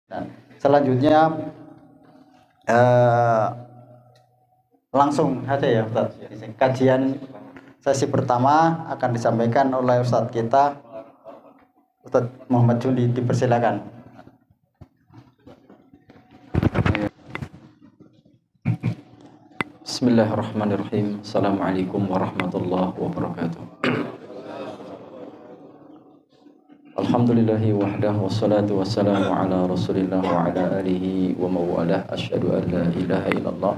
Nah, selanjutnya eh, langsung aja ya Ustaz. Kajian sesi pertama akan disampaikan oleh Ustaz kita, Ustaz Muhammad Jundi, dipersilakan. Bismillahirrahmanirrahim. Assalamualaikum warahmatullahi wabarakatuh. Alhamdulillahi wahdah wassalatu wassalamu ala rasulillah wa ala alihi wa mawalah. Asyhadu an la ilaha illallah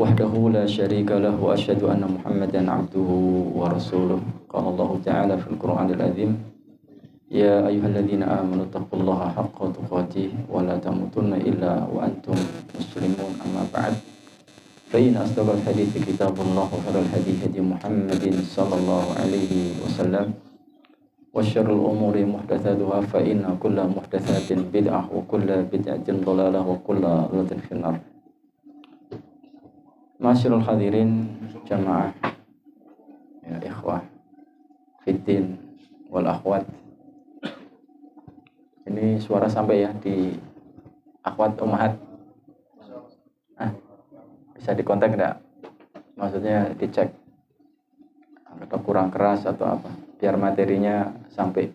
wahdahu la syarika lah wa asyhadu anna muhammadan abduhu wa rasuluh. Qala Allah ta'ala fil Qur'anil azim, ya ayyuhalladzina amanu taqullaha haqqa tuqatih wa la tamutunna illa wa antum muslimun, amma ba'd. فإن أصدق الحديث كتاب الله وخير الهدي هدي محمد صلى الله عليه وسلم وشر الأمور محدثاتها فإن كل محدثات بدعة وكل بدعة ضلالة وكل ضلالة في النار. Masyarul hadirin jamaah ya ikhwah fiddin wal akhwat. Ini suara sampai ya di akhwat ummahat. Bisa dikontak enggak? Maksudnya dicek atau kurang keras atau apa, biar materinya sampai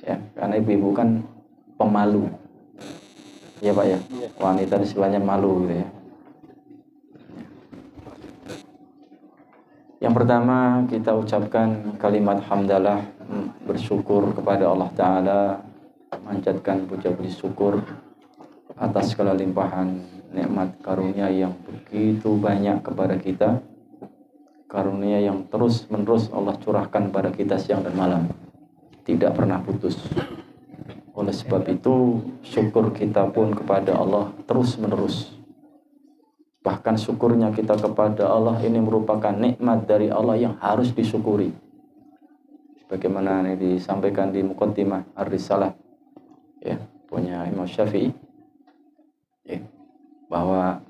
ya, karena ibu-ibu kan pemalu ya Pak ya, wanita istilahnya malu gitu ya. Yang pertama kita ucapkan kalimat hamdalah, bersyukur kepada Allah Ta'ala, manjatkan puja-puji syukur atas segala limpahan nikmat karunia yang begitu banyak kepada kita, karunia yang terus menerus Allah curahkan pada kita siang dan malam, tidak pernah putus. Oleh sebab itu syukur kita pun kepada Allah terus menerus. Bahkan syukurnya kita kepada Allah ini merupakan nikmat dari Allah yang harus disyukuri, sebagaimana ini disampaikan di Muqaddimah Ar-Risalah ya, punya Imam Syafi'i ya, bahwa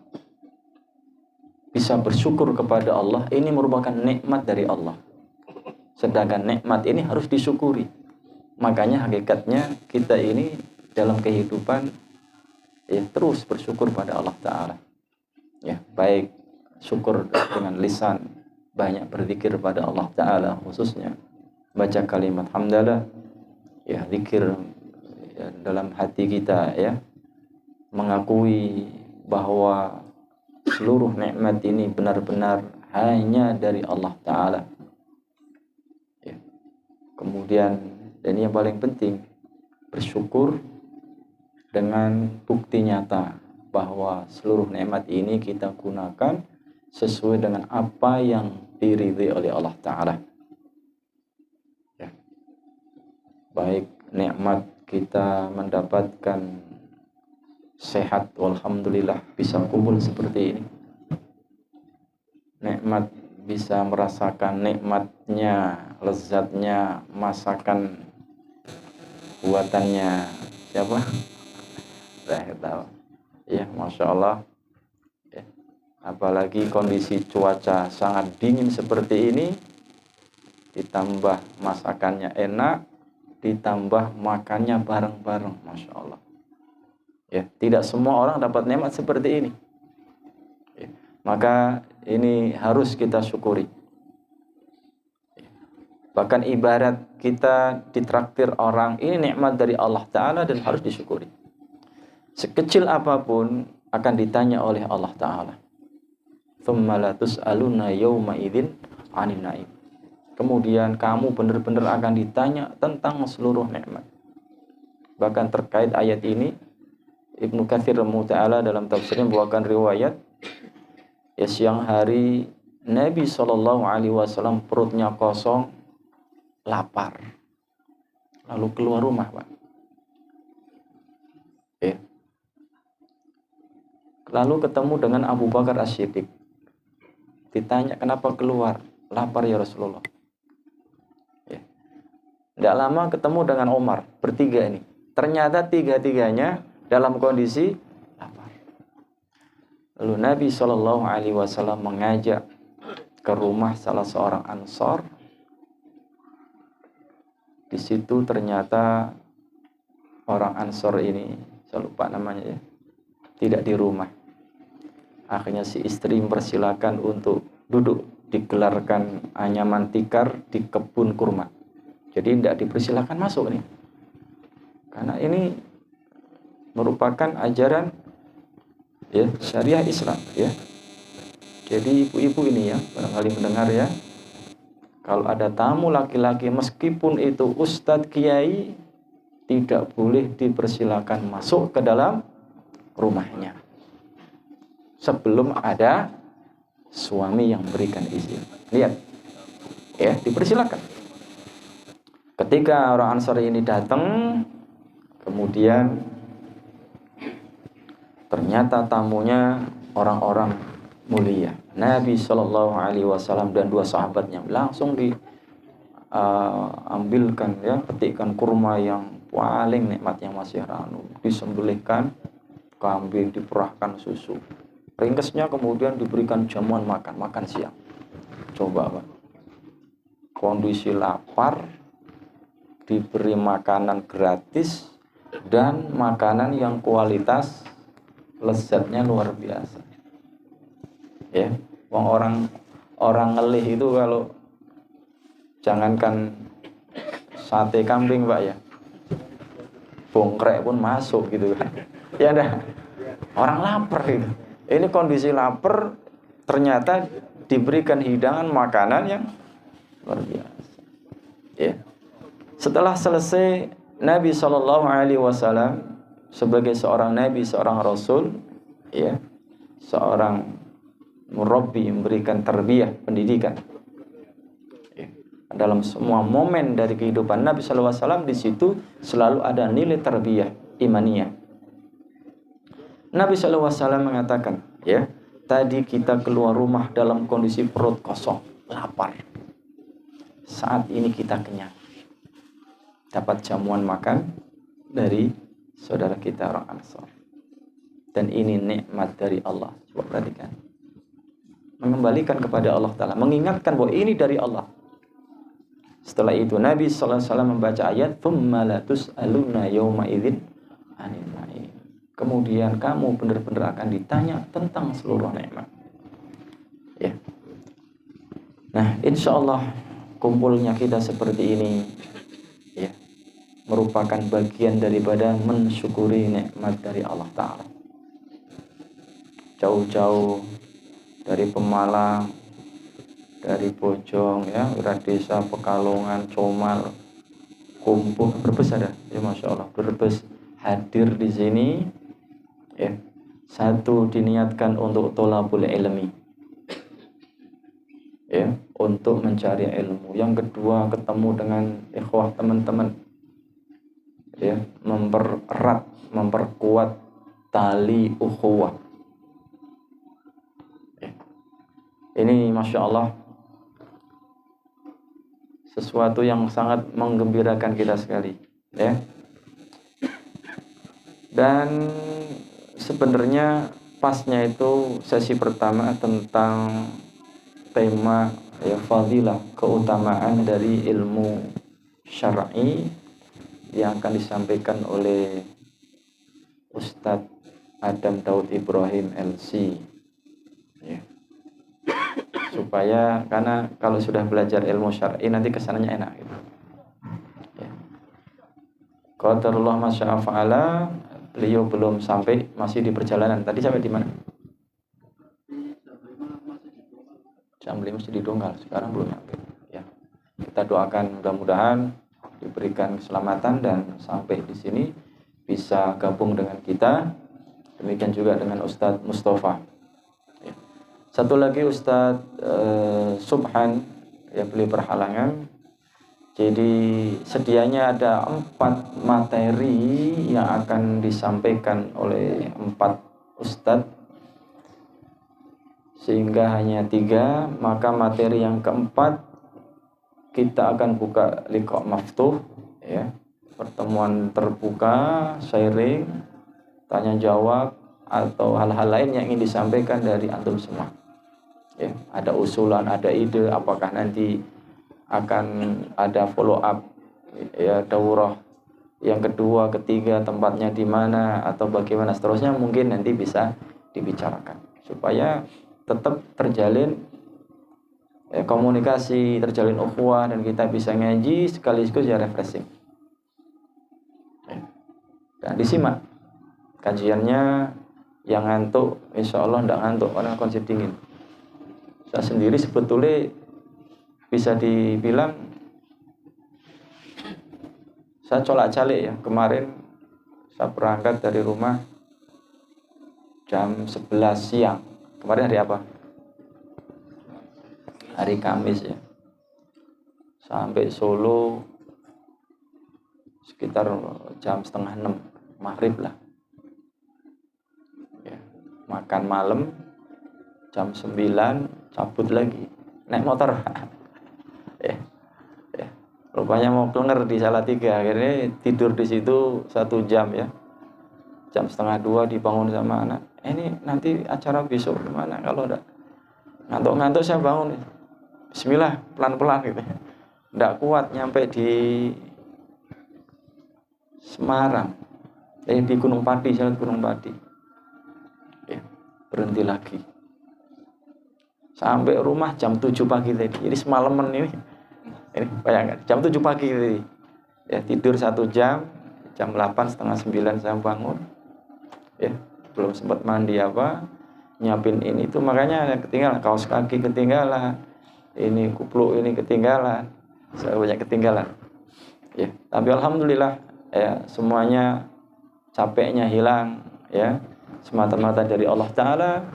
bisa bersyukur kepada Allah ini merupakan nikmat dari Allah. Sedangkan nikmat ini harus disyukuri. Makanya hakikatnya kita ini dalam kehidupan ya terus bersyukur pada Allah Ta'ala. Ya, baik syukur dengan lisan, banyak berzikir pada Allah Ta'ala, khususnya baca kalimat hamdalah, ya zikir ya, dalam hati kita ya, mengakui bahwa seluruh nikmat ini benar-benar hanya dari Allah Ta'ala ya. Kemudian, dan yang paling penting, bersyukur dengan bukti nyata bahwa seluruh nikmat ini kita gunakan sesuai dengan apa yang diridhai oleh Allah Ta'ala ya. Baik nikmat kita mendapatkan sehat, walhamdulillah bisa kumpul seperti ini, nikmat bisa merasakan nikmatnya, lezatnya masakan buatannya siapa? Saya tahu ya, Masya Allah ya. Apalagi kondisi cuaca sangat dingin seperti ini, ditambah masakannya enak, ditambah makannya bareng-bareng, Masya Allah ya. Tidak semua orang dapat nikmat seperti ini ya. Maka ini harus kita syukuri ya. Bahkan ibarat kita ditraktir orang, ini nikmat dari Allah Ta'ala dan harus disyukuri. Sekecil apapun akan ditanya oleh Allah Ta'ala. Tsumma la tus'aluna yawma idzin 'anin na'im. Kemudian kamu benar-benar akan ditanya tentang seluruh nikmat. Bahkan terkait ayat ini, Ibnu Katsir Ta'ala dalam tafsirnya membawakan riwayat ya, siang hari Nabi SAW perutnya kosong, lapar, lalu keluar rumah Pak ya. Lalu ketemu dengan Abu Bakar As-Siddiq, ditanya kenapa keluar, lapar ya Rasulullah ya. Tidak lama ketemu dengan Umar, bertiga ini, ternyata tiga-tiganya dalam kondisi lapar. Lalu Nabi SAW mengajak ke rumah salah seorang Ansor. Di situ ternyata orang Ansor ini, saya lupa namanya ya, tidak di rumah. Akhirnya si istri mempersilakan untuk duduk, digelarkan anyaman tikar di kebun kurma. Jadi tidak dipersilakan masuk nih, karena ini merupakan ajaran ya syariah Islam ya. Jadi ibu-ibu ini ya, barangkali mendengar ya, kalau ada tamu laki-laki meskipun itu ustadz kiai, tidak boleh dipersilakan masuk ke dalam rumahnya sebelum ada suami yang berikan izin. Lihat ya, dipersilakan. Ketika orang Ansor ini datang, kemudian ternyata tamunya orang-orang mulia. Nabi Shallallahu Alaihi Wasallam dan dua sahabatnya langsung diambilkan ya, petikkan kurma yang paling nikmat yang masih ranu, disembelihkan kambing, diperahkan susu. Ringkesnya kemudian diberikan jamuan makan siang. Coba Pak, kondisi lapar, diberi makanan gratis dan makanan yang kualitas lezatnya luar biasa. Ya, orang ngelih itu kalau jangankan sate kambing Pak ya, bongkrek pun masuk gitu kan. Ya dah, orang lapar itu. Ini kondisi lapar, ternyata diberikan hidangan makanan yang luar biasa. Ya. Setelah selesai, Nabi Shallallahu Alaihi Wasallam sebagai seorang nabi, seorang rasul, ya, seorang murabbi, memberikan tarbiyah, pendidikan. Ya. Dalam semua momen dari kehidupan Nabi Shallallahu Alaihi Wasallam, di situ selalu ada nilai tarbiyah imaniyah. Nabi Shallallahu Alaihi Wasallam mengatakan, ya, tadi kita keluar rumah dalam kondisi perut kosong, lapar. Saat ini kita kenyang, dapat jamuan makan dari saudara kita orang Ansor. Dan ini nikmat dari Allah. Coba perhatikan. Mengembalikan kepada Allah Ta'ala, mengingatkan bahwa ini dari Allah. Setelah itu Nabi SAW membaca ayat thumma la tus'aluna yawma idzin 'anil na'im. Kemudian kamu benar-benar akan ditanya tentang seluruh nikmat. Ya. Nah, insya Allah kumpulnya kita seperti ini, ya, merupakan bagian daripada mensyukuri nikmat dari Allah Ta'ala. Jauh-jauh dari Pemalang, dari Bojong, ya, Desa Pekalongan, Comal, Kumpul, Brebes ada, ya Masya Allah, Brebes hadir di sini, ya. Satu, diniatkan untuk tholabul ilmi, ya, untuk mencari ilmu. Yang kedua, ketemu dengan ikhwah teman-teman, ya, mempererat, memperkuat tali ukhuwah. Ya. Ini Masya Allah sesuatu yang sangat menggembirakan kita sekali, ya. Dan sebenarnya pasnya itu sesi pertama tentang tema, ya, fadilah, keutamaan dari ilmu syar'i yang akan disampaikan oleh Ustadz Adam Daud Ibrahim LC, ya. Supaya, karena kalau sudah belajar ilmu syar'i nanti kesananya enak gitu. Ya. Qadarullah masya'a fa'ala, beliau belum sampai, masih di perjalanan. Tadi sampai di mana? Jam 5 masih di Dongkal, sekarang belum sampai. Ya. Kita doakan mudah-mudahan diberikan keselamatan dan sampai di sini bisa gabung dengan kita. Demikian juga dengan Ustadz Mustafa. Ya. Satu lagi Ustadz Subhan, ya, beliau berhalangan. Jadi sedianya ada 4 materi yang akan disampaikan oleh 4 Ustadz, sehingga hanya 3. Maka materi yang keempat kita akan buka liqa maftuh, ya, pertemuan terbuka, sharing, tanya jawab atau hal-hal lain yang ingin disampaikan dari antum semua. Ya, ada usulan, ada ide, apakah nanti akan ada follow up, ya, daurah yang kedua, ketiga, tempatnya di mana atau bagaimana seterusnya, mungkin nanti bisa dibicarakan supaya tetap terjalin komunikasi, terjalin ukhuwah, dan kita bisa ngaji sekaligus ya refreshing. Dan disimak kajiannya, yang ngantuk insya Allah tidak ngantuk karena konsep dingin. Saya sendiri sebetulnya bisa dibilang saya colak-calik ya. Kemarin saya berangkat dari rumah jam 11 siang. Kemarin hari apa? Hari Kamis ya. Sampai Solo sekitar jam setengah 6 maghrib lah. Ya, makan malam jam 9 cabut lagi naik motor. Ya. Rupanya mau keluar di Salatiga, akhirnya tidur di situ 1 jam ya. Jam setengah 2 dibangun sama anak. Ini nanti acara besok gimana? Kalau udah ngantuk-ngantuk saya bangun. Bismillah, pelan-pelan gitu. Nggak kuat nyampe di Semarang. Di Gunung Pati, saya lihat Gunung Pati. Ya, berhenti lagi. Sampai rumah jam 7 pagi tadi. Jadi semalaman ini bayangkan, jam 7 pagi tadi. Ya, tidur 1 jam, jam 8, setengah 9 saya bangun. Ya, belum sempat mandi nyiapin ini itu, makanya ketinggalan, kaos kaki ketinggalan, ini kupluk ini ketinggalan, saya banyak ketinggalan. Ya, tapi alhamdulillah ya, semuanya capeknya hilang ya, semata-mata dari Allah Ta'ala,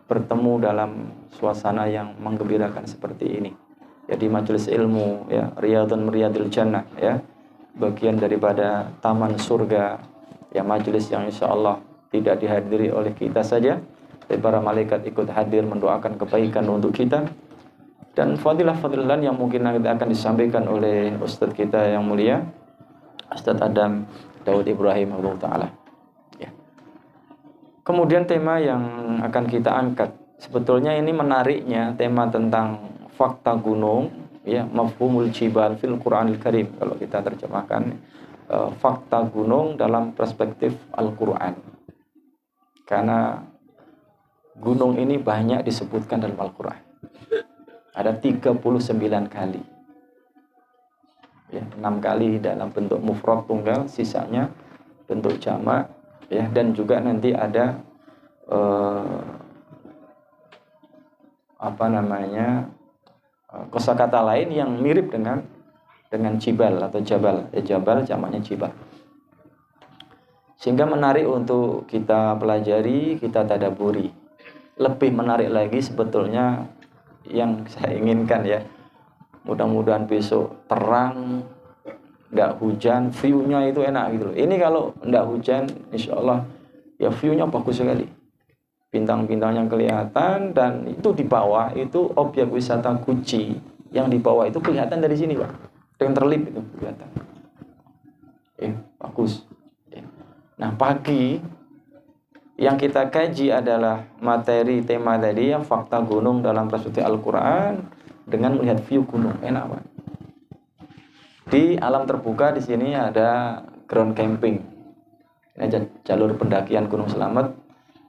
bertemu dalam suasana yang menggembirakan seperti ini. Jadi majelis ilmu ya, riyadun riyadil jannah ya, bagian daripada taman surga ya, majelis yang insya Allah tidak dihadiri oleh kita saja, tapi para malaikat ikut hadir mendoakan kebaikan untuk kita. Dan fadilah-fadilah yang mungkin nanti akan disampaikan oleh Ustadz kita yang mulia, Ustadz Adam Daud Ibrahim Allah Ta'ala ya. Kemudian tema yang akan kita angkat, sebetulnya ini menariknya tema tentang fakta gunung ya, mafhumul jibal fil Qur'anil Karim, kalau kita terjemahkan fakta gunung dalam perspektif Al-Qur'an. Karena gunung ini banyak disebutkan dalam Al-Qur'an. Ada 39 kali. Ya, 6 kali dalam bentuk mufrad tunggal, sisanya bentuk jamak ya, dan juga nanti ada kosakata lain yang mirip dengan jibal atau jabal. Jabal jamaknya jibal. Sehingga menarik untuk kita pelajari, kita tadaburi. Lebih menarik lagi sebetulnya yang saya inginkan ya, mudah-mudahan besok terang, nggak hujan, view-nya itu enak gitu loh. Ini kalau nggak hujan, insya Allah ya view-nya bagus sekali. Bintang-bintangnya kelihatan, dan itu di bawah itu objek wisata Guci yang di bawah itu kelihatan dari sini Pak, yang terlip itu kelihatan. Bagus. Nah, pagi yang kita kaji adalah materi tema tadi yang fakta gunung dalam perspektif Al-Quran dengan melihat view gunung, enak Pak. Di alam terbuka di sini ada ground camping. Ini jalur pendakian Gunung Slamet.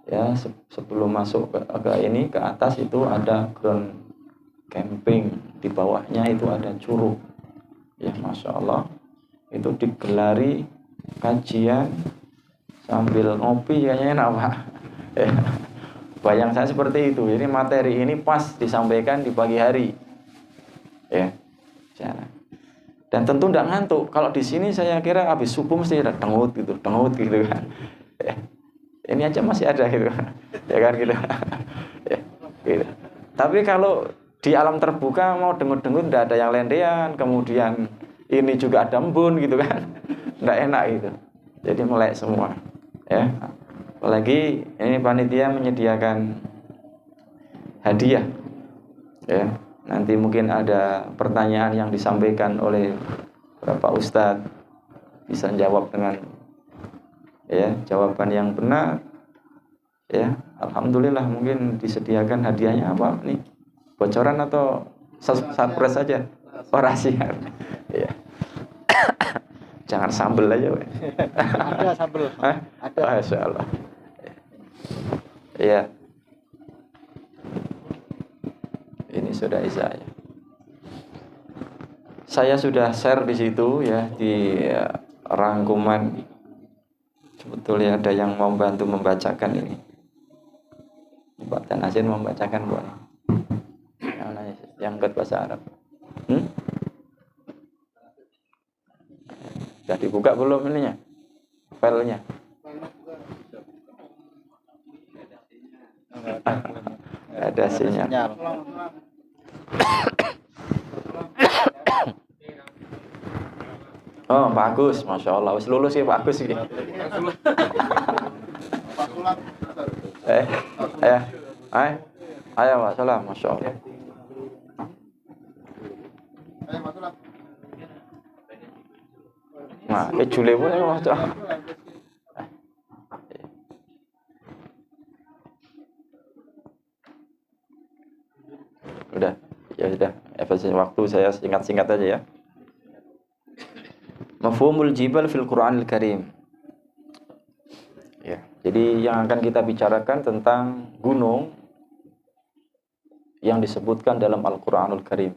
Ya, sebelum masuk ke atas itu ada ground camping, di bawahnya itu ada curug. Ya, masya Allah, itu digelari kajian sambil ngopi, kayaknya enak Pak. Ya, bayang saya seperti itu. Jadi materi ini pas disampaikan di pagi hari. Ya, dan tentu tidak ngantuk. Kalau di sini saya kira habis subuh mesti ada dengut gitu kan. Ya. Ini aja masih ada gitu, ya kan gitu. Ya, gitu. Tapi kalau di alam terbuka mau dengut-dengut tidak ada yang lendean, kemudian ini juga ada embun gitu kan, nggak enak gitu. Jadi melek semua, ya. Apalagi ini panitia menyediakan hadiah, ya. Nanti mungkin ada pertanyaan yang disampaikan oleh Bapak Ustadz, bisa jawab dengan ya jawaban yang benar ya, alhamdulillah. Mungkin disediakan hadiahnya apa nih, bocoran atau surprise saja, rahasia ya. Jangan sambel aja, weh. Ada sambel. Hah? Ada. Masya Allah. Iya. Ini sudah Isya ya. Saya sudah share di situ ya, di rangkuman. Sebetulnya ada yang mau bantu membacakan ini. Pak Tanasin membacakan buat yang ke bahasa Arab. Sudah dibuka belum ininya? Filenya? Ada sinyal. Oh, Pak Agus, Masya Allah. Wis lulus ya Pak Agus ini. Ayo Pak Salam, Masya Allah. Nah, Juli pun ya Masya Allah. Udah, ya sudah. Efisiensi waktu saya singkat-singkat aja ya. Mafhumul jibal fil Qur'anil Karim. Ya, jadi yang akan kita bicarakan tentang gunung yang disebutkan dalam Al-Qur'anul Karim.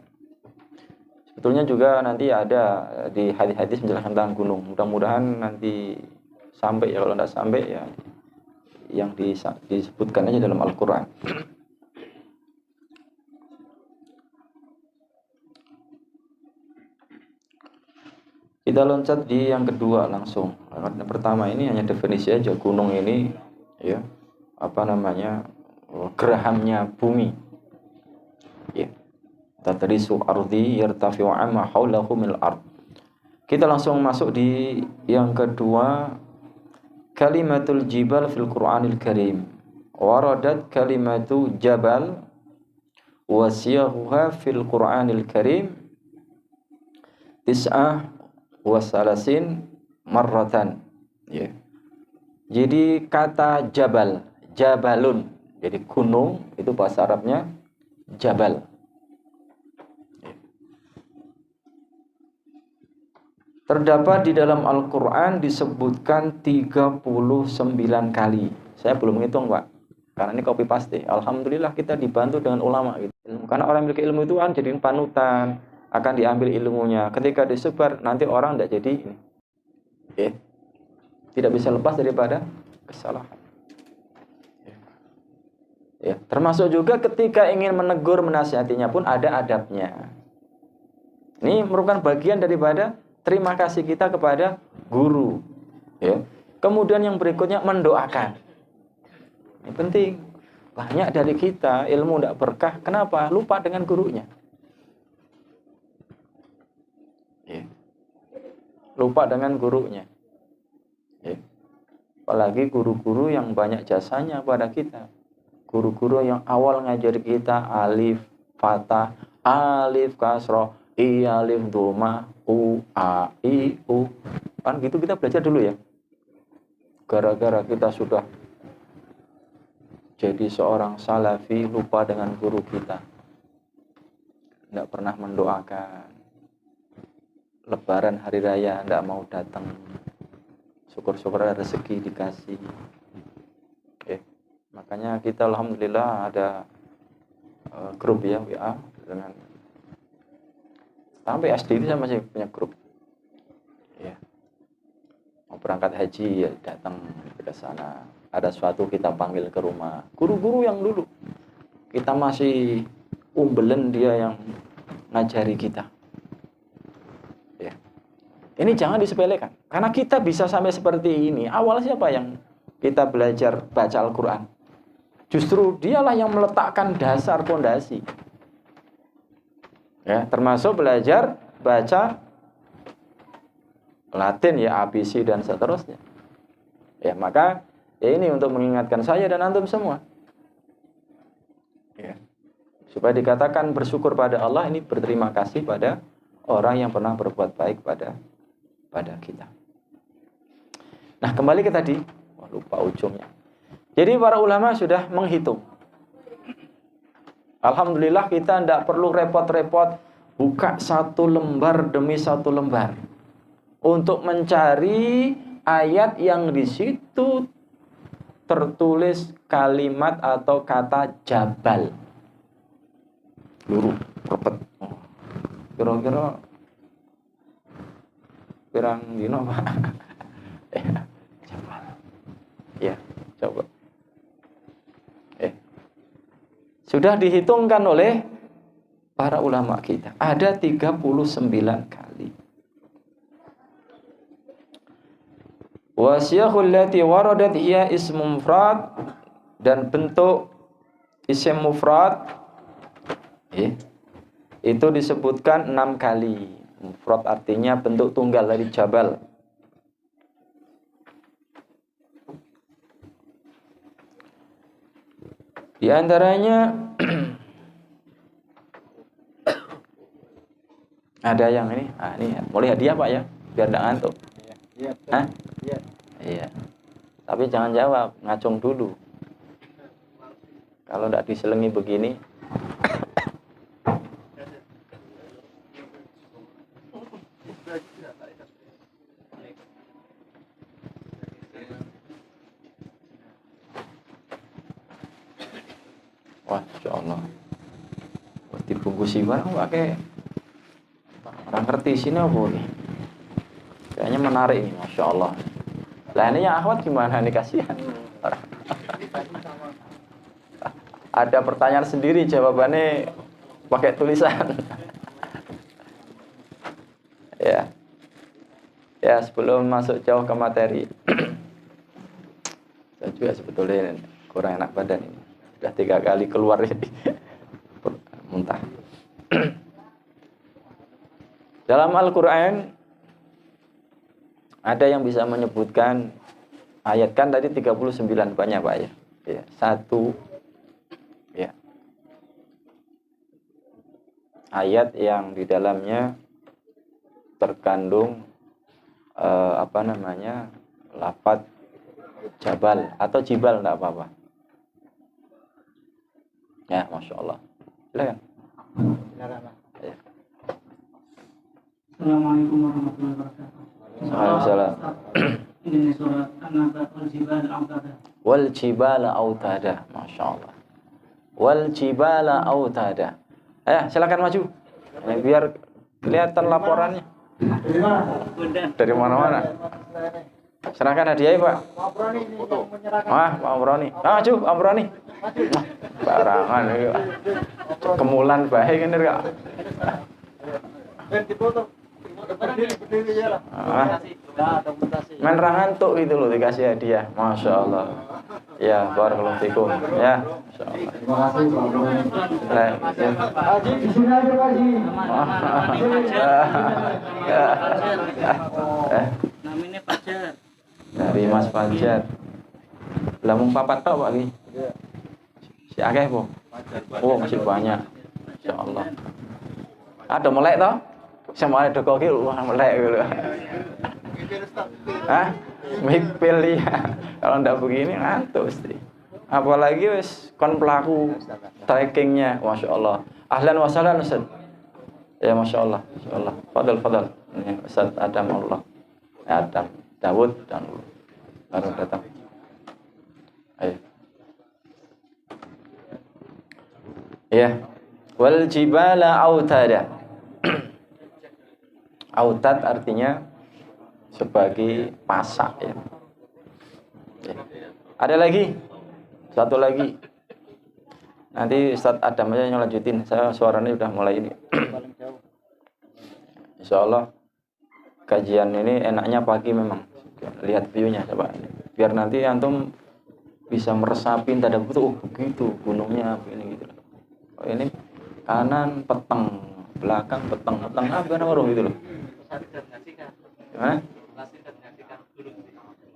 Sebetulnya juga nanti ada di hadis-hadis menjelaskan tentang gunung. Mudah-mudahan nanti sampai ya, kalau tidak sampai ya yang disebutkan aja dalam Al-Qur'an. Kita loncat di yang kedua langsung. Yang pertama ini hanya definisi aja, gunung ini ya apa namanya, gerahamnya bumi. Ya. Tadrisu ardi yartafi'u amma haulahu mil ard. Kita langsung masuk di yang kedua, kalimatul jibal fil Qur'anil Karim. Waradat kalimatu jabal wa siyahuha fil Qur'anil Karim tis'ah wasalasin marratan ya. Jadi kata jabal, jabalun, jadi gunung itu bahasa Arabnya jabal ya. Terdapat di dalam Al-Quran disebutkan 39 kali. Saya belum menghitung Pak, karena ini copy paste. Alhamdulillah kita dibantu dengan ulama gitu. Karena orang yang memiliki ilmu itu kan jadi panutan, akan diambil ilmunya. Ketika disebar nanti orang tidak jadi ini. Okay. Tidak bisa lepas daripada kesalahan. Ya, termasuk juga ketika ingin menegur menasihatinya pun ada adabnya. Ini merupakan bagian daripada terima kasih kita kepada guru. Ya. Kemudian yang berikutnya mendoakan. Ini penting. Banyak dari kita ilmu tidak berkah. Kenapa? Lupa dengan gurunya. Ya. Lupa dengan gurunya ya. Apalagi guru-guru yang banyak jasanya pada kita, guru-guru yang awal ngajari kita alif fathah, alif kasroh, i alif doma, u a i u, kan gitu kita belajar dulu ya. Gara-gara kita sudah jadi seorang salafi lupa dengan guru kita, tidak pernah mendoakan. Lebaran hari raya tidak mau datang, syukur-syukur ada rezeki dikasih. Makanya kita alhamdulillah ada grup ya WA dengan sampai SD itu saya masih punya grup. Ya. Mau berangkat haji ya datang ke sana. Ada suatu kita panggil ke rumah. Guru-guru yang dulu kita masih umbelen dia yang ngajari kita. Ini jangan disepelekan. Karena kita bisa sampai seperti ini. Awal siapa yang kita belajar baca Al-Quran? Justru dialah yang meletakkan dasar fondasi. Ya, termasuk belajar baca Latin ya, ABC dan seterusnya. Ya, maka ya ini untuk mengingatkan saya dan antum semua. Ya. Supaya dikatakan bersyukur pada Allah, ini berterima kasih pada orang yang pernah berbuat baik pada kita. Nah, kembali ke tadi. Wah, lupa ujungnya. Jadi para ulama sudah menghitung. Alhamdulillah kita tidak perlu repot-repot buka satu lembar demi satu lembar. untuk mencari ayat yang di situ tertulis kalimat atau kata jabal. Luru, repet. Kira-kira pirang dino Pak? Jabal. Ya, coba. Sudah dihitungkan oleh para ulama kita. Ada 39 kali. Wasiyahul lati waradat hiya ismu mufrad, dan bentuk isim mufrad itu disebutkan 6 kali. Mufrad artinya bentuk tunggal dari jabal. Di antaranya ada yang ini, ini boleh hadiah Pak ya, biar tidak ngantuk. Iya. Hah? Iya. Iya. Tapi jangan jawab, ngacung dulu. Kalau tidak diselengi begini. Wah, Masya Allah. Dibungkusi barang pakai, orang ngerti sini apa nih? Kayaknya menarik ini, Masya Allah. Lah ini yang akhwat gimana nih, kasihan. Ada pertanyaan sendiri, jawabannya pakai tulisan. Ya. Ya, sebelum masuk jauh ke materi. Saya juga sebetulnya kurang enak badan ini. Sudah 3 kali keluar jadi muntah. Dalam Al-Quran ada yang bisa menyebutkan ayat, kan tadi 39 banyak Pak ya. Ya, 1 ya. Ayat yang di dalamnya terkandung lafaz jabal atau jibal, enggak apa-apa. Ya, Masya Allah. Silakan. Ya. Assalamualaikum warahmatullahi wabarakatuh. Waalaikumsalam. Ini surat An-Naba wal-jibala autada. Wal-jibala autada. Masya Allah. Wal-jibala autada. Ayo, silakan maju. Ini biar kelihatan laporannya. Dari mana-mana. Serahkan hadiah Pak. Pak Amroni. Maju Pak Amroni. Barangan ya. Kemulan baik ini Kak. Main rangantuk gitu loh, dikasih hadiah. Masya Allah. Ya, barakallahu fikum. Ya, Masya Allah. Terima kasih Pak Amroni. Ya. Haji, di sini aja Pak Haji. Namanya Fajar. Dari Mas Fajar. Lamung papat tau Pak Ki. Si akeh po. Oh, masih banyak. Masya Allah. Ada melek toh? Sama ada kok ki wah melek gitu. Hah? Mipil ya. Kalau ndak begini ngantuk mesti. Apalagi wis kon pelaku trackingnya, Masya Allah. Ahlan wa sahlan Ustaz. Ya Masya Allah, Masya Allah. Fadal. Ini Ustaz Adam Allah. Adam, Dawud dan baru datang. Ayo. Ya. Wal jibala autada. Autad artinya sebagai pasak ya. Ada lagi? Satu lagi. Nanti Ustaz Adam aja yang lanjutin. Saya suaranya udah mulai ini. Insya Allah kajian ini enaknya pagi memang. Lihat view-nya coba. Biar nanti antum bisa meresapin tanda betul. Oh begitu gunungnya begini gitu. Oh, ini kanan peteng, belakang peteng apa namanya gitu loh. Gimana?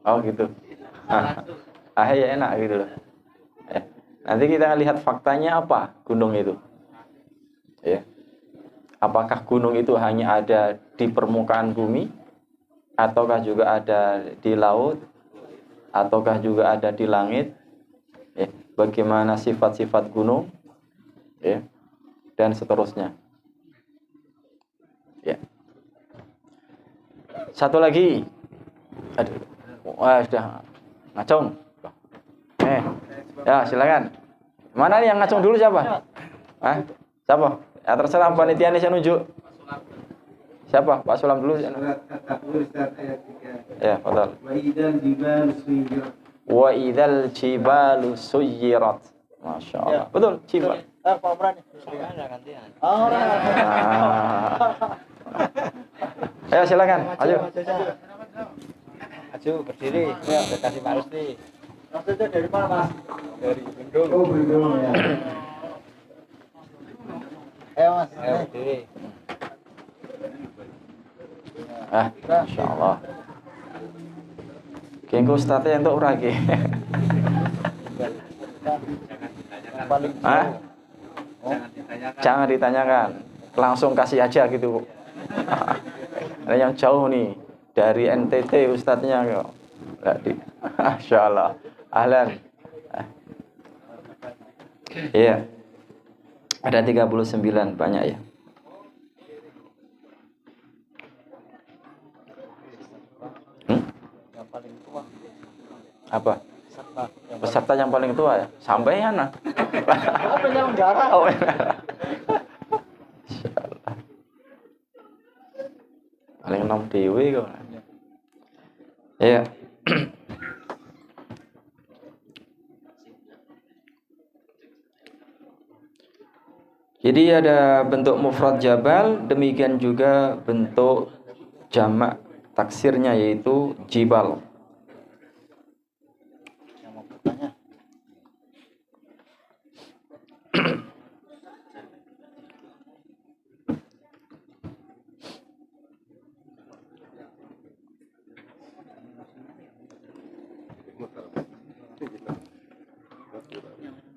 Oh gitu. Ya enak gitu loh. Nanti kita lihat faktanya apa gunung itu. Ya. Apakah gunung itu hanya ada di permukaan bumi, ataukah juga ada di laut, ataukah juga ada di langit? Ya. Bagaimana sifat-sifat gunung? Ya. Dan seterusnya. Ya. Satu lagi. Aduh. Wah, sudah ngacung. Ya, silakan. Mana nih yang ngacung dulu siapa? Hah? Siapa? Ya terserah panitia ini saya nunjuk. Siapa? Pak Sulam dulu. Surat At-Takwir Ustaz ayat 3. Ya, betul. Wa idzal jibalu suyirat. Wa idzal jibalu suyirat. Masya Allah. Betul, jibal. Pak Omran. Oh, Ayo silakan. Ayo. Maju berdiri. Ya, kasih Pak Rusti. Maksudnya dari mana, Mas? Dari Bendung. Oh, belum ya. Ayo, Mas. Ayo berdiri. Masya Allah. Kengko ustadznya untuk uragi. Paling Jangan ditanyakan. Langsung kasih aja gitu. Ada yang jauh nih dari NTT ustadznya kok. Masya Allah. Ahlan. Iya. Ada 39 banyak ya. yang paling tua. Apa? Peserta. Peserta yang paling tua ya? Sampean nah. Oh, penyelenggara. Oh, paling nom dewe kok. Iya. Jadi ada bentuk mufrad jabal, demikian juga bentuk jamak taksirnya yaitu jibal. Yang mau bertanya.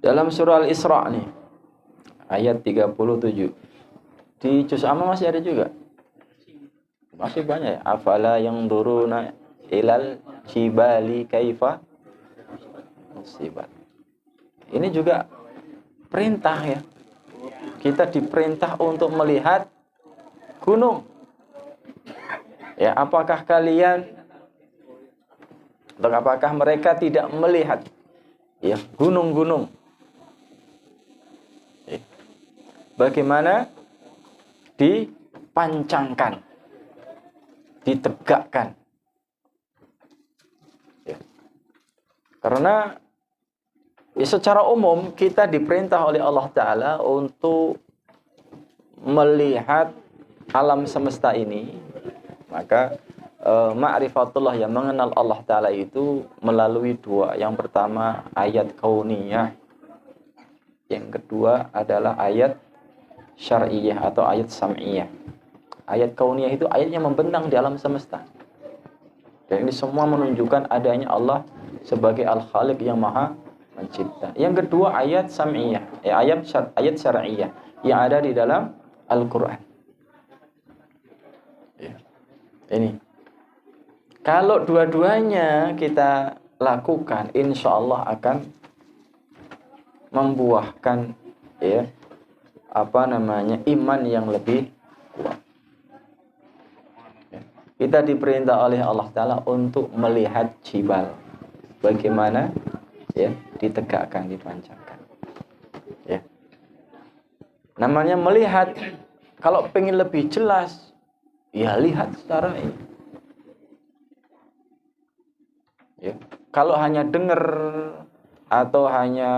Dalam surah Al-Isra nih, ayat 37. Di juz amma masih ada juga. Masih banyak ya. Afala yang duruna ilal jibali kaifa musibat. Ini juga perintah ya. Kita diperintah untuk melihat gunung. Ya, apakah kalian atau apakah mereka tidak melihat ya gunung-gunung? Bagaimana dipancangkan, ditegakkan. Ya. Karena ya, secara umum kita diperintah oleh Allah Ta'ala untuk melihat alam semesta ini. Maka ma'rifatullah yang mengenal Allah Ta'ala itu melalui dua. Yang pertama ayat kauniyah. Yang kedua adalah ayat syar'iyah atau ayat sam'iyah. Ayat kauniyah itu ayat yang membentang di alam semesta. Dan ini semua menunjukkan adanya Allah sebagai Al-Khaliq yang maha mencipta. Yang kedua ayat sam'iyah, ayat syar'iyah yang ada di dalam Al-Quran. Ya. Ini. Kalau dua-duanya kita lakukan, insya Allah akan membuahkan ya iman yang lebih kuat. Kita diperintah oleh Allah Ta'ala untuk melihat jibal. Bagaimana ya ditegakkan, dipancangkan. Ya. Namanya melihat. Kalau pengen lebih jelas, ya lihat secara ini. Ya. Kalau hanya dengar atau hanya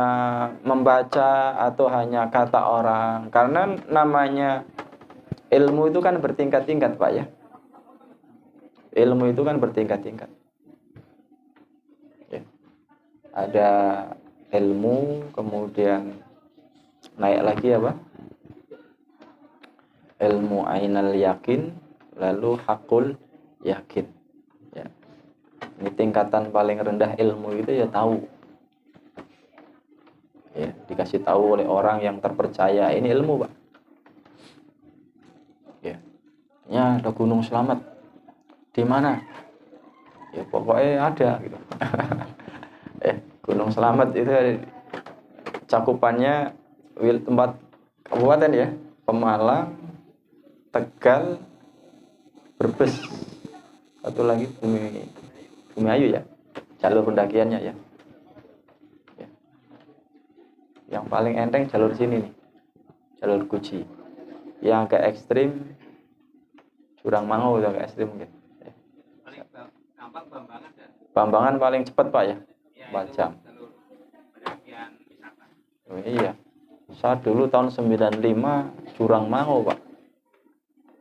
membaca atau hanya kata orang, karena namanya ilmu itu kan bertingkat-tingkat Pak ya. Ilmu itu kan bertingkat-tingkat ya. Ada ilmu, kemudian naik lagi apa? Ilmu ainal yakin, lalu hakul yakin ya. Ini tingkatan paling rendah ilmu itu ya tahu ya, dikasih tahu oleh orang yang terpercaya, ini ilmu Pak ya. Ya ada Gunung Selamat di mana ya, pokoknya ada gitu. Gunung Selamat itu cakupannya tempat kabupaten ya, Pemalang, Tegal, Brebes satu lagi Bumi Ayu ya, jalur pendakiannya ya. Yang paling enteng jalur sini nih, jalur Guji. Yang agak ekstrim Jurang Mangu, itu agak ekstrim mungkin. Paling gampang Bambangan dan Bambangan paling cepat Pak ya, 4 jam. jalur pendakian wisata. Oh, iya, saya dulu tahun 95 Jurang Mangu Pak,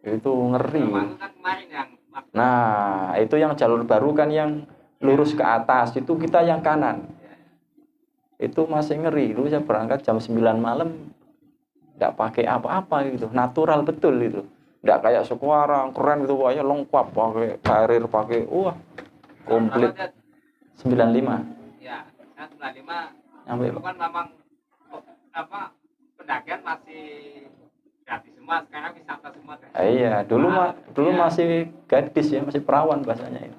itu ngeri. Bambangan kan kemarin yang Nah itu yang jalur baru kan, yang lurus ke atas itu kita yang kanan. Itu masih ngeri. Dulu saya berangkat jam 9 malam, tidak pakai apa-apa gitu, natural betul gitu. Tidak kayak sekarang keren gitu, wahnya lengkap pakai karir, pakai komplit. 95 ya, saya 95 nyampe. dulu kan memang pendakian masih gratis semua, sekarang wisata semua kan. Iya, dulu masih gadis ya, masih perawan bahasanya itu.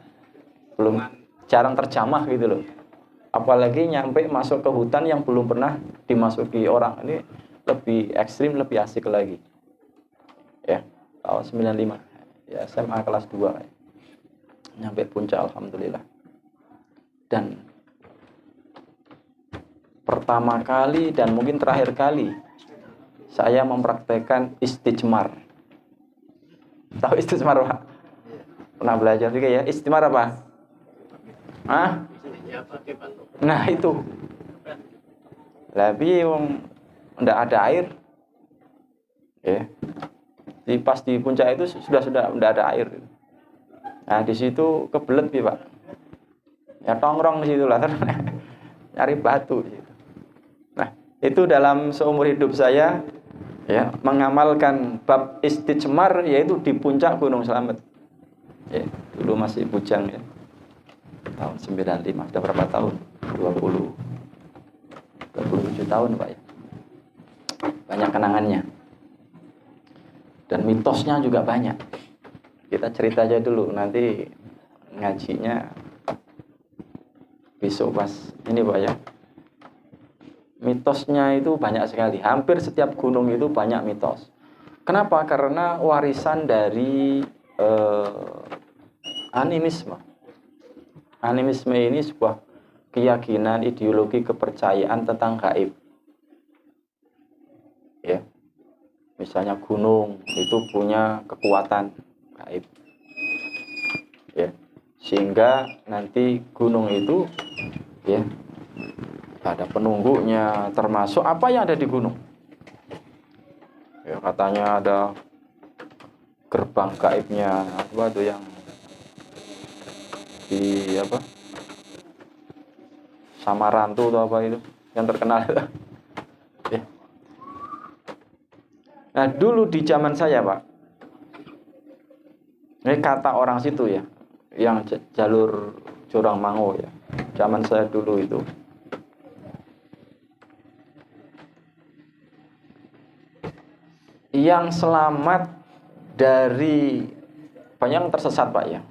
Belum, jarang terjamah gitu loh. Apalagi nyampe masuk ke hutan yang belum pernah dimasuki orang. Ini lebih ekstrim, lebih asik lagi. Ya, tahun 95. Ya, SMA kelas 2. Nyampe puncak alhamdulillah. Dan pertama kali dan mungkin terakhir kali saya mempraktekkan istijmar. Tahu istijmar, Pak? Pernah belajar juga ya? Istijmar apa? Hah? Nah itu. Tapi enggak ada air. Ya. Pas di puncak itu sudah enggak ada air. Nah, di situ kebelet ya, Pak. Ya tongrong di situ lah, nyari batu gitu. Nah, itu dalam seumur hidup saya ya mengamalkan bab istijmar, yaitu di puncak Gunung Slamet. Ya, dulu masih bujang ya. Tahun 95, sudah berapa tahun? 27 tahun Pak ya. Banyak kenangannya. Dan mitosnya juga banyak. Kita cerita aja dulu, nanti ngajinya besok pas ini Pak ya. Mitosnya itu banyak sekali. Hampir setiap gunung itu banyak mitos. Kenapa? Karena warisan dari animisme. Animisme ini sebuah keyakinan, ideologi, kepercayaan tentang gaib. Ya. Misalnya gunung itu punya kekuatan gaib. Ya. Sehingga nanti gunung itu ya ada penunggunya, termasuk apa yang ada di gunung. Ya, katanya ada gerbang gaibnya, apa tuh yang di apa? Samarantu atau apa itu yang terkenal. Ya. Nah, dulu di zaman saya, Pak. Ini kata orang situ ya, yang jalur Jurang Mangu ya. Zaman saya dulu itu. Yang selamat dari banyak yang tersesat Pak ya.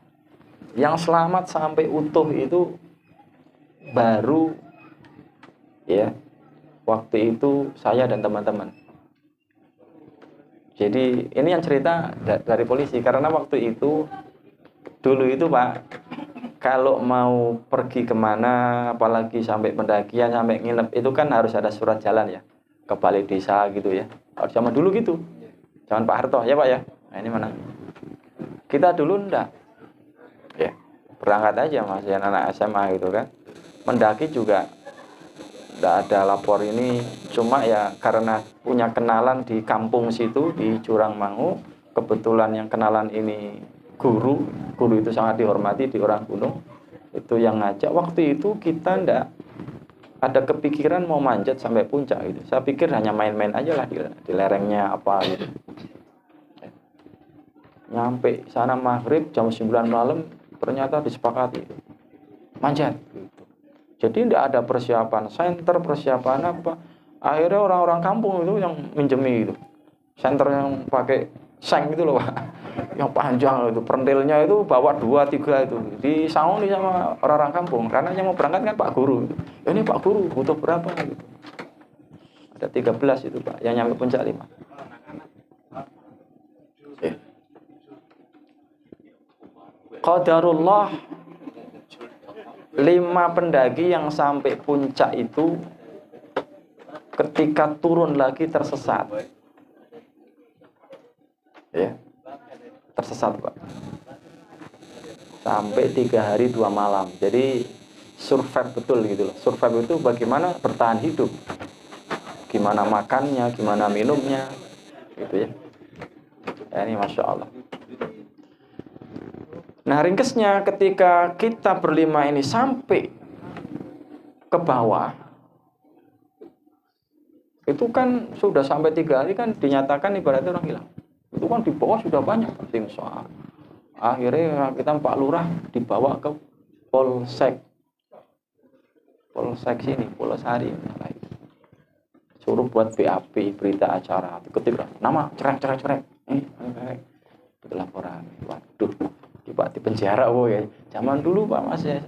Yang selamat sampai utuh itu baru ya waktu itu saya dan teman-teman. Jadi ini yang cerita dari polisi, karena waktu itu dulu itu Pak, kalau mau pergi kemana, apalagi sampai pendakian, sampai nginep, itu kan harus ada surat jalan ya, ke balai desa gitu ya. Kalau zaman dulu gitu, zaman Pak Harto ya Pak ya. Nah ini mana? Kita dulu enggak, ya berangkat aja masih anak SMA gitu kan. Mendaki juga enggak ada lapor ini, cuma ya karena punya kenalan di kampung situ di Jurang Mangu, kebetulan yang kenalan ini guru itu sangat dihormati di orang gunung, itu yang ngajak. Waktu itu kita enggak ada kepikiran mau manjat sampai puncak gitu. Saya pikir hanya main-main aja lah di lerengnya apa gitu. Nyampe sana maghrib jam 9 malam ternyata disepakati manjat gitu. Jadi tidak ada persiapan senter, persiapan apa. Akhirnya orang-orang kampung itu yang minjemi itu senter yang pakai seng gitu loh Pak, yang panjang itu, perintilnya itu bawa 2-3 itu, disauni sama orang-orang kampung, karena yang mau berangkat kan Pak Guru. Ini Pak Guru butuh berapa gitu. Ada 13 itu Pak, yang nyampe puncak 5. qadarullah 5 pendaki yang sampai puncak itu ketika turun lagi tersesat. Ya. Tersesat, Pak. Sampai 3 hari 2 malam. Jadi survive betul gitu loh. Survive itu bagaimana bertahan hidup. Gimana makannya, gimana minumnya, gitu ya. Ini Masya Allah. Nah, ringkesnya ketika kita berlima ini sampai ke bawah, itu kan sudah sampai 3 hari kan dinyatakan ibaratnya orang hilang. Itu kan di bawah sudah banyak tim soal. Akhirnya kita Pak Lurah dibawa ke Polsek sini, Polsari. Suruh buat BAP, berita acara. Ketik nama cerek. Itu laporan. Waduh, di penjara ya. Zaman dulu Pak Mas ya.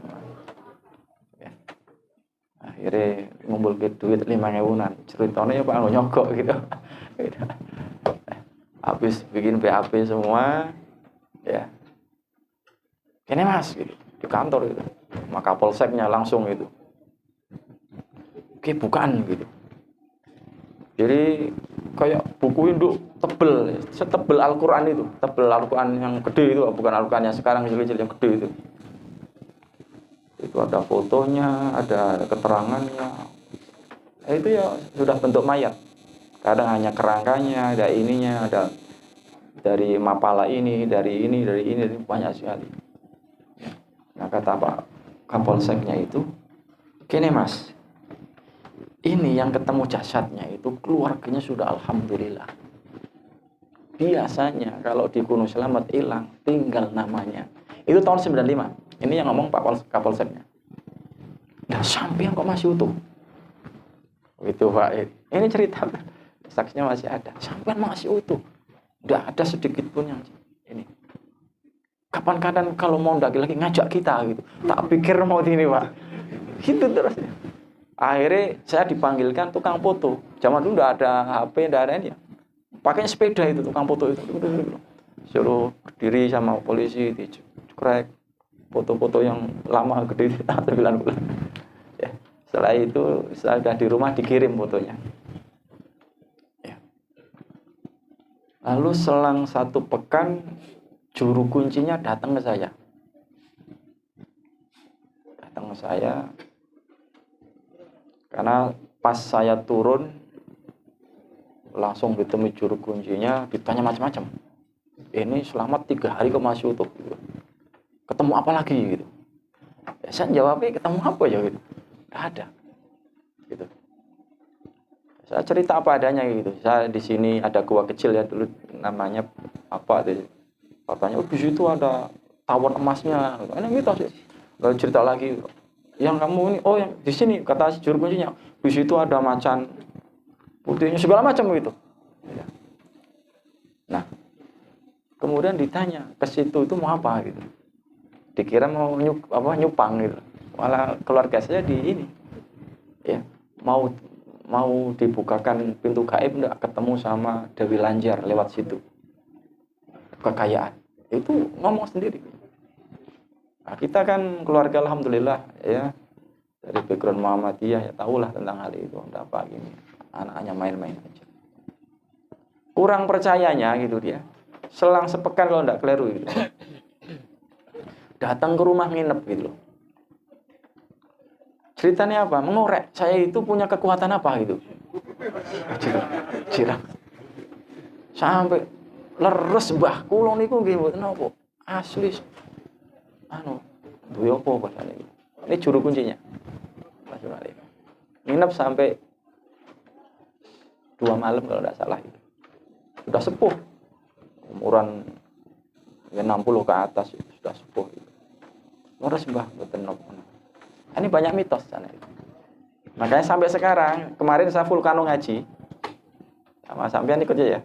Akhirnya ngumpul ke duit 5.000-an. Ceritanya ya Pak nyogok gitu. Habis bikin BAP semua, ya. Ini Mas gitu, di kantor gitu. Maka polseknya langsung itu. Oke, bukan gitu. Jadi kayak buku induk tebel, setebel Al-Quran itu. Tebel Al-Quran yang gede itu, bukan Al-Quran yang sekarang kecil-kecil, yang gede itu. Itu ada fotonya, ada keterangannya. Itu ya sudah bentuk mayat. Kadang hanya kerangkanya, ada ininya, ada dari mapala ini, dari ini, banyak sekali. Nah, kata Pak Kapolseknya itu, gini Mas, ini yang ketemu jasadnya itu keluarganya sudah alhamdulillah. Biasanya kalau di Gunung Slamet hilang, tinggal namanya. Itu tahun 95. Ini yang ngomong Pak Kapolseknya. Nah, sampai kok masih utuh. Itu Pak. Ini cerita saksinya masih ada. Sampai masih utuh. Tidak ada sedikit pun yang ini. Kapan-kapan kalau mau ndaki lagi ngajak kita gitu. Tak pikir mau ini Pak. Gitu terus. Akhirnya saya dipanggilkan tukang foto. Zaman dulu tidak ada HP, tidak ada ini ya. Pakainya sepeda itu tukang foto itu. Suruh berdiri sama polisi dicekrek. Foto-foto yang lama gede 9 bulan. Ya. Setelah itu saya sudah di rumah dikirim fotonya. Ya. Lalu selang 1 pekan juru kuncinya datang ke saya. Karena pas saya turun langsung ditemui juru kuncinya, ditanya macam-macam. Ini selamat 3 hari kok masih utuh gitu. Ketemu apa lagi gitu. Ya, saya jawabnya ketemu apa ya gitu. Nggak ada. Gitu. Saya cerita apa adanya gitu. Saya di sini ada gua kecil ya dulu namanya apa itu. Katanya di situ ada tawon emasnya. Ini mitos ya. Lalu cerita lagi yang kamu ini, oh yang di sini kata si juru kuncinya, di situ ada macan putihnya segala macam gitu. Ya. Nah, kemudian ditanya ke situ itu mau apa gitu. Dikira mau nyupang gitu. Malah keluarga saya di ini. Ya, mau dibukakan pintu gaib enggak, ketemu sama Dewi Lanjar lewat situ. Kekayaan. Itu ngomong sendiri. Nah, kita kan keluarga alhamdulillah ya dari background Muhammadiyah ya tahulah tentang hal itu. Enggak apa gini. Anak-anaknya main-main aja. Kurang percayanya gitu dia. Selang sepekan kalau enggak keliru gitu. Datang ke rumah nginep gitu loh. Ceritanya apa? Mengorek. Saya itu punya kekuatan apa gitu. Jirang. Sampai leres mbah kula niku nggih mboten napa. Asli duwe apa bahasane iki. Ini juru kuncinya. Mas Malik. Nginep sampai 2 malam kalau tidak salah itu. Sudah sepuh. Umuran 60 ke atas itu sudah sepuh itu. Leres mbah mboten napa. Ini banyak mitos sana itu. Makanya sampai sekarang, kemarin saya vulkano ngaji. Sama sampean ikut ya.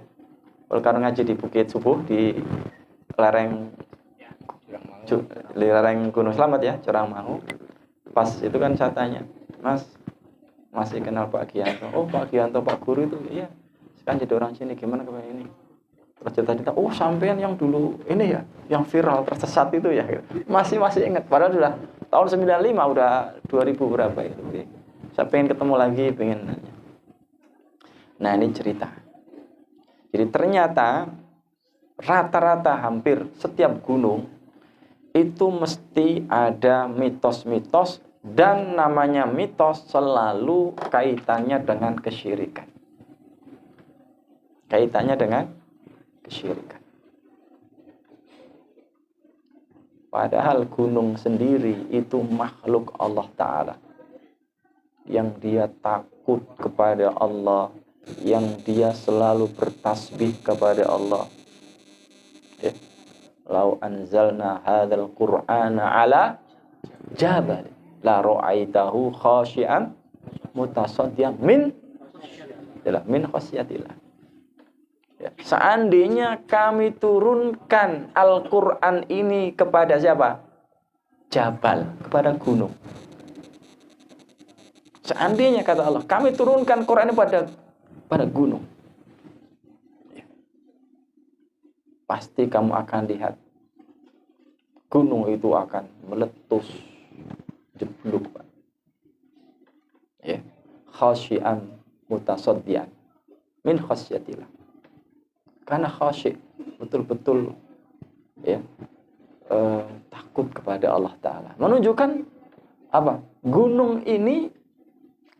Vulkano ngaji di Bukit Subuh di lereng Gunung Slamet ya, Curangmangu. Pas itu kan saya tanya, Mas, masih kenal Pak Gianto? Oh, Pak Gianto, Pak Guru itu, iya. Sekarang jadi orang sini, gimana kayak ini? Terus cerita, oh sampean yang dulu ini ya, yang viral tersesat itu ya. Masih ingat. Padahal sudah tahun 95, udah 2000 berapa itu. Saya pengen ketemu lagi, pengen nanya. Nah, ini cerita. Jadi ternyata rata-rata hampir setiap gunung itu mesti ada mitos-mitos, dan namanya mitos selalu kaitannya dengan kesyirikan. Kaitannya dengan kesyirikan. Padahal gunung sendiri itu makhluk Allah Ta'ala, yang dia takut kepada Allah, yang dia selalu bertasbih kepada Allah. Ya. Lau anzalna hadzal qur'ana ala jabal la ra'aitahu khashi'an mutasaddian min khasyatillah. Ya. Seandainya kami turunkan Al-Qur'an ini kepada siapa? Jabal, kepada gunung. Seandainya, kata Allah, kami turunkan Quran ini pada gunung, ya, pasti kamu akan lihat gunung itu akan meletus, jeblok, ya, khasyian mutasaddian min khasyatillah. Karena khasyi, betul-betul, ya, takut kepada Allah Ta'ala. Menunjukkan apa? Gunung ini,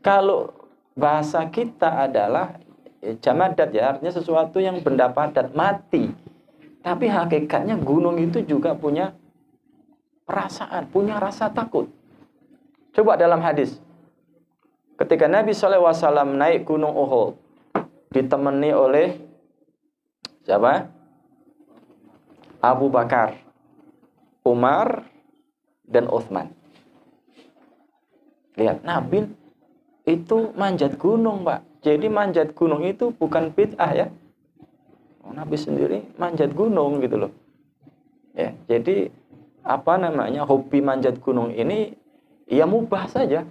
kalau bahasa kita adalah jamadat, ya, artinya sesuatu yang benda padat, mati. Tapi hakikatnya gunung itu juga punya perasaan, punya rasa takut. Coba dalam hadis, ketika Nabi SAW naik gunung Uhud, ditemani oleh siapa? Abu Bakar, Umar, dan Utsman. Lihat, Nabi itu manjat gunung, Pak. Jadi manjat gunung itu bukan bid'ah, ya. Nabi sendiri manjat gunung gitu loh. Ya, jadi apa namanya, hobi manjat gunung ini ya mubah saja.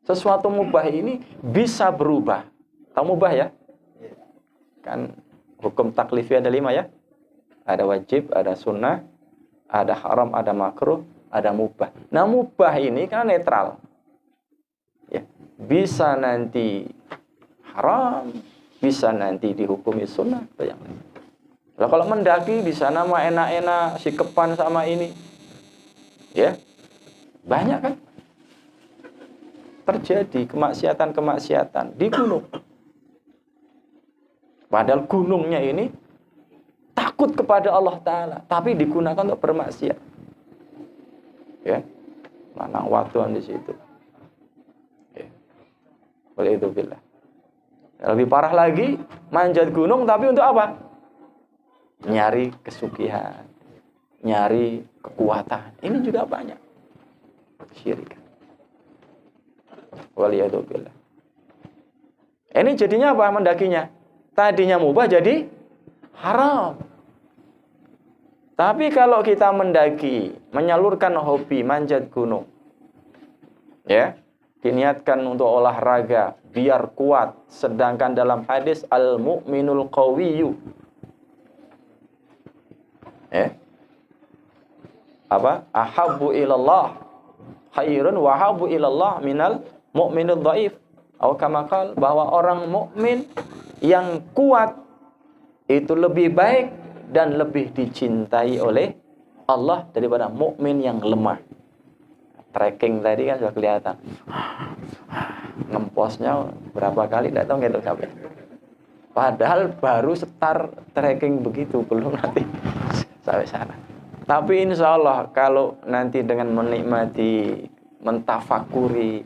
Sesuatu mubah ini bisa berubah. Tahu mubah, ya? Kan hukum taklifi ada 5, ya. Ada wajib, ada sunnah, ada haram, ada makruh, ada mubah. Nah, mubah ini kan netral. Ya, bisa nanti haram, bisa nanti dihukumi sunnah atau yang lain. Nah, kalau mendaki di sana mah enak-enak, sikepan sama ini, ya, banyak kan terjadi kemaksiatan di gunung. Padahal gunungnya ini takut kepada Allah Ta'ala, tapi digunakan untuk bermaksiat. Ya, lanang watuan di situ. Ya. Oleh itu billah. Lebih parah lagi, manjat gunung tapi untuk apa? Nyari kesugihan, nyari kekuatan. Ini juga banyak syirik. Waliyadu billah. Ini jadinya apa mendakinya? Tadinya mubah jadi haram. Tapi kalau kita mendaki, menyalurkan hobi manjat gunung, ya, diniatkan untuk olahraga biar kuat, sedangkan dalam hadis al-mu'minul qawiyyu, ya, apa? Ahabbu ilallah khairun wa ahabbu ilallah minal mu'minul dhaif. Atau kama qala, bahwa orang mukmin yang kuat itu lebih baik dan lebih dicintai oleh Allah daripada mukmin yang lemah. Trekking tadi kan sudah kelihatan. Ngemposnya berapa kali tidak tahu gitu sampai. Padahal baru start trekking begitu, belum nanti sampai sana. Tapi insya Allah kalau nanti dengan menikmati, mentafakuri,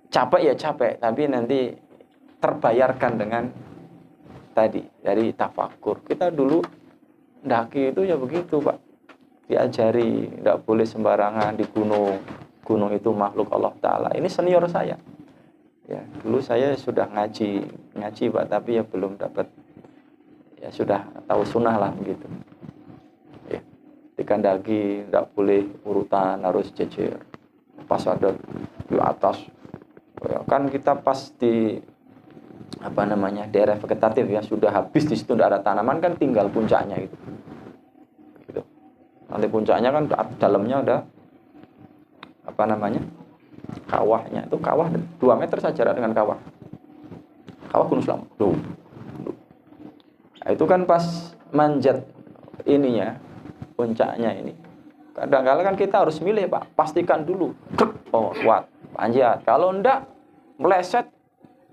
capek ya capek, tapi nanti terbayarkan dengan tadi dari tafakur. Kita dulu daki itu ya begitu, Pak, diajari tidak boleh sembarangan di gunung. Gunung itu makhluk Allah Ta'ala. Ini senior saya, ya, dulu saya sudah ngaji Pak, tapi ya belum dapat, ya sudah tahu sunnah lah begitu, ya. Dikandaki tidak boleh urutan, harus jejer. Pas ada di atas, ya, kan kita pas di apa namanya daerah vegetatif, ya, sudah habis di situ tidak ada tanaman, kan tinggal puncaknya itu. nanti puncaknya kan dalamnya ada apa namanya? Kawahnya. Itu kawah 2 meter saja jarak dengan kawah. Kawah Gunung Selamat. Nah, itu kan pas manjat ininya, puncaknya ini. Kadang-kadang kan kita harus milih, Pak. Pastikan dulu. Oh, kuat. Panjat. Kalau enggak, meleset,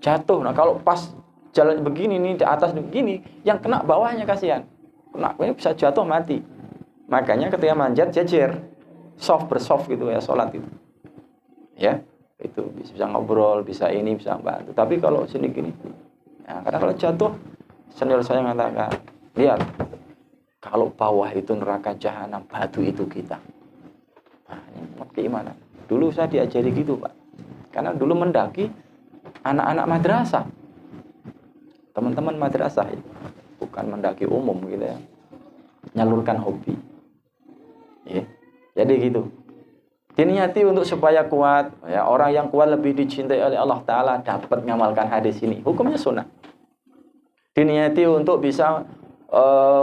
jatuh. Nah, kalau pas jalan begini nih, di atas begini, yang kena bawahnya kasihan. Kena, ini bisa jatuh mati. Makanya ketika manjat, jejer. Bersoft gitu ya, sholat itu. Ya, itu bisa ngobrol, bisa ini, bisa bantu. Tapi kalau sini gini, ya, karena kalau jatuh, senior saya mengatakan, lihat, kalau bawah itu neraka jahanam, batu itu kita. Nah, ini gimana? Dulu saya diajari gitu, Pak. Karena dulu mendaki anak-anak madrasah. Teman-teman madrasah ya. Bukan mendaki umum gitu ya. Nyalurkan hobi. Ya. Jadi gitu. Diniati untuk supaya kuat, ya, orang yang kuat lebih dicintai oleh Allah Ta'ala dapat mengamalkan hadis ini. Hukumnya sunnah. Diniati untuk bisa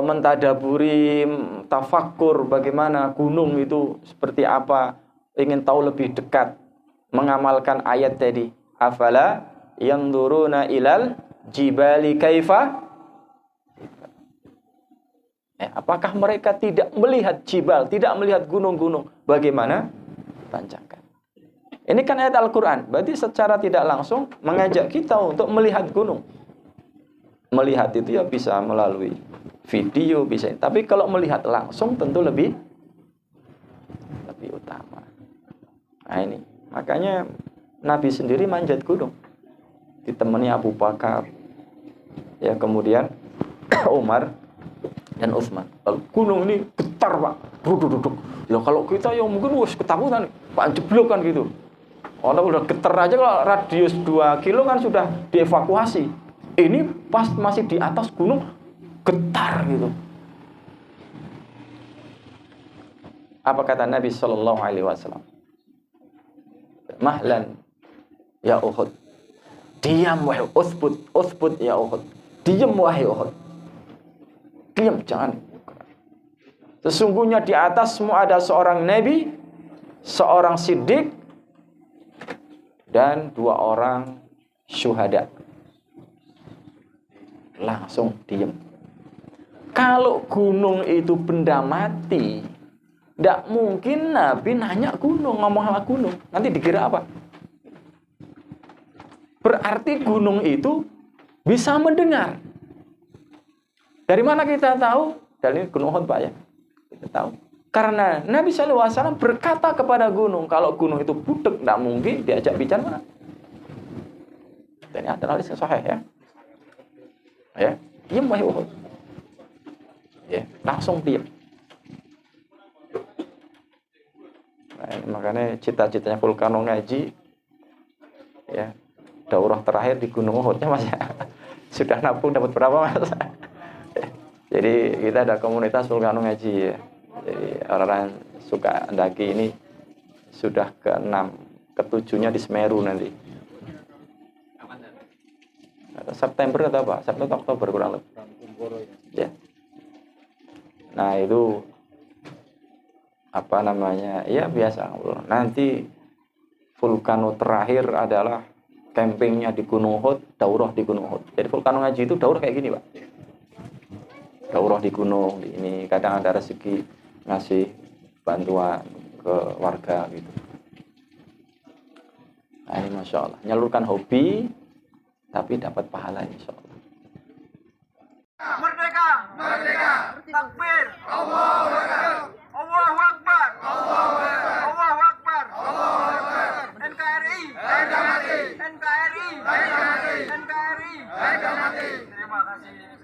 mentadaburi, tafakkur bagaimana gunung itu seperti apa, ingin tahu lebih dekat, mengamalkan ayat tadi. Afala yanzuruna ilal jibali kaifa? Apakah mereka tidak melihat jibal, tidak melihat gunung-gunung? Bagaimana? Panjangkan. Ini kan ayat Al-Quran. Berarti secara tidak langsung mengajak kita untuk melihat gunung. Melihat itu ya bisa melalui video, bisa. Tapi kalau melihat langsung tentu lebih utama. Nah ini. Makanya Nabi sendiri manjat gunung. Ditemani Abu Bakar. Ya kemudian Umar dan Utsman. Gunung ini getar, Pak. Duduk. Ya kalau kita yang mungkin ketakutan, Pak, jeblok kan gitu. Kalau udah getar aja, kalau radius 2 kilo kan sudah dievakuasi. Ini pas masih di atas gunung, getar gitu. Apa kata Nabi Shallallahu Alaihi Wasallam? Mahlan ya Uhud. Diam wahai Uthbut ya Uhud. Diam wahai Uhud. Diam, jangan. Sesungguhnya di atasmu ada seorang nabi, seorang siddiq, dan 2 orang syuhada. Langsung diam. Kalau gunung itu benda mati, tidak mungkin Nabi nanya gunung, ngomong sama gunung. Nanti dikira apa? Berarti gunung itu bisa mendengar. Dari mana kita tahu? Dari Gunung Uhud, Pak, ya. Kita tahu. Karena Nabi SAW berkata kepada gunung, kalau gunung itu budek, tidak mungkin diajak bicara mana. Dan ini adalah hadis yang sahih, ya. Ya, diam wahai Uhud. Ya, langsung diam. Nah, makanya cita-citanya Vulkano ngaji, ya, daurah terakhir di Gunung Uhud, ya Mas, ya. Sudah nabung dapat berapa, Mas? Jadi kita ada komunitas Vulkano ngaji, ya. Jadi orang-orang suka mendaki ini sudah ke-6, ke-7-nya di Semeru nanti. September atau apa? September Oktober kurang lebih. Ya. Nah itu apa namanya? Ya biasa. Nanti Vulkano terakhir adalah campingnya di Gunung Uhud, daurah di Gunung Uhud. Jadi Vulkano ngaji itu daurah kayak gini, Pak. Daurah di gunung, ini kadang ada rezeki ngasih bantuan ke warga gitu. Nah, ini Masya Allah, nyalurkan hobi tapi dapat pahala insya Allah. Merdeka! Merdeka! Takbir! Allahu Akbar! Allahu Akbar! Allahu Akbar! Allahu Akbar! Allahu Akbar! NKRI! Harga mati! NKRI! Harga mati! NKRI! Harga mati! Terima kasih.